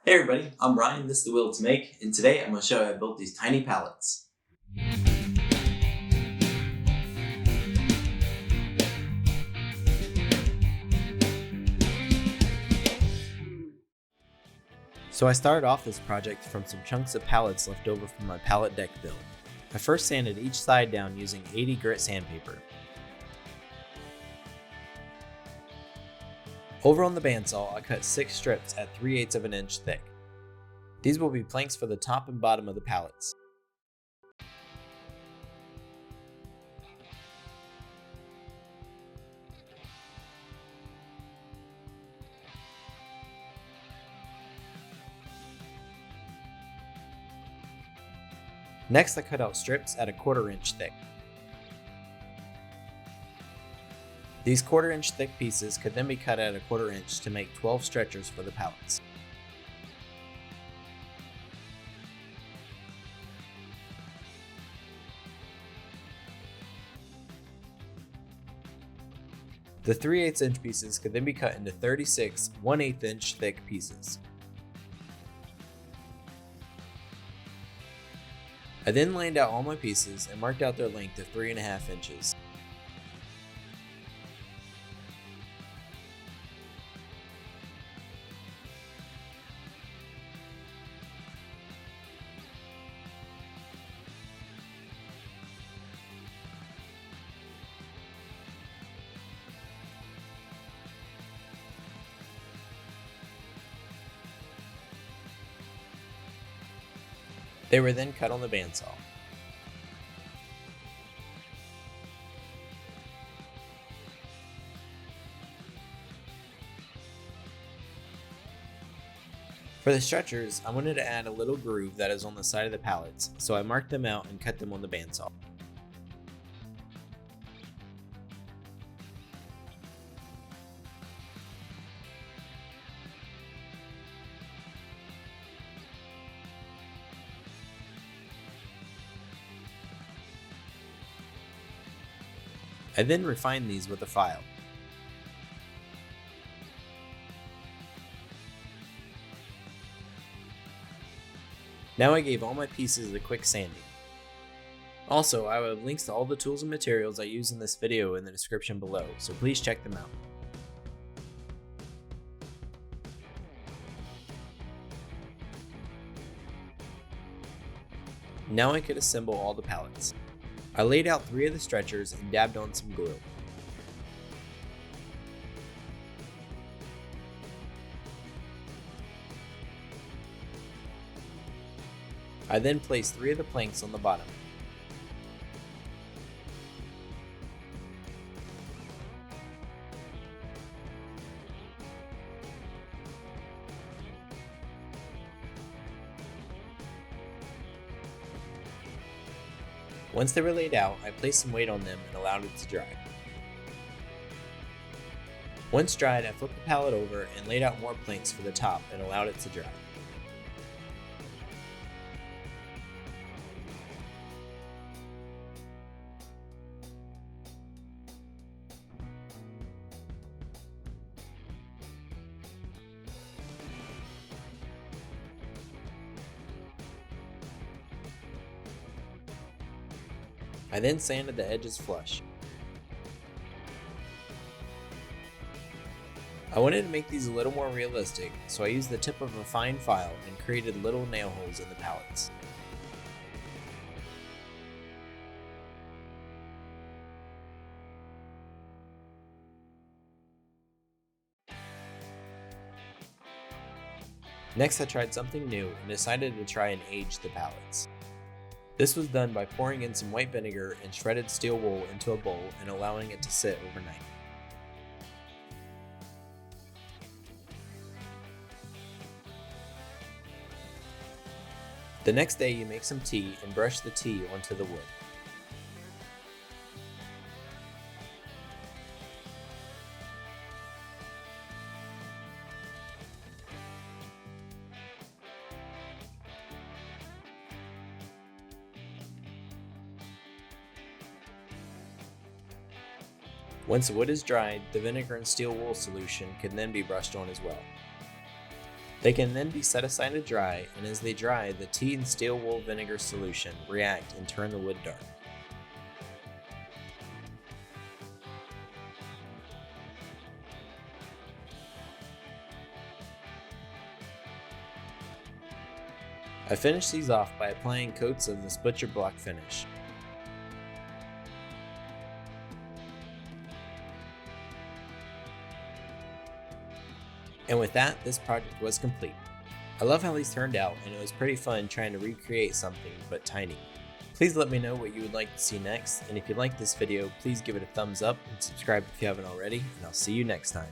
Hey everybody, I'm Ryan, this is The Will to Make, and today I'm going to show you how I built these tiny pallets. So I started off this project from some chunks of pallets left over from my pallet deck build. I first sanded each side down using 80 grit sandpaper. Over on the bandsaw, I cut 6 strips at 3/8 of an inch thick. These will be planks for the top and bottom of the pallets. Next, I cut out strips at a 1/4 inch thick. These 1/4 inch thick pieces could then be cut at a 1/4 inch to make 12 stretchers for the pallets. The 3/8 inch pieces could then be cut into 36 1/8 inch thick pieces. I then lined out all my pieces and marked out their length of 3.5 inches. They were then cut on the bandsaw. For the stretchers, I wanted to add a little groove that is on the side of the pallets, so I marked them out and cut them on the bandsaw. I then refined these with a file. Now I gave all my pieces a quick sanding. Also, I will have links to all the tools and materials I use in this video in the description below, so please check them out. Now I could assemble all the pallets. I laid out 3 of the stretchers and dabbed on some glue. I then placed 3 of the planks on the bottom. Once they were laid out, I placed some weight on them and allowed it to dry. Once dried, I flipped the pallet over and laid out more planks for the top and allowed it to dry. I then sanded the edges flush. I wanted to make these a little more realistic, so I used the tip of a fine file and created little nail holes in the pallets. Next, I tried something new and decided to try and age the pallets. This was done by pouring in some white vinegar and shredded steel wool into a bowl and allowing it to sit overnight. The next day you make some tea and brush the tea onto the wood. Once the wood is dried, the vinegar and steel wool solution can then be brushed on as well. They can then be set aside to dry, and as they dry, the tea and steel wool vinegar solution react and turn the wood dark. I finished these off by applying coats of this butcher block finish. And with that, this project was complete. I love how these turned out, and it was pretty fun trying to recreate something but tiny. Please let me know what you would like to see next, and if you like this video, please give it a thumbs up and subscribe if you haven't already, and I'll see you next time.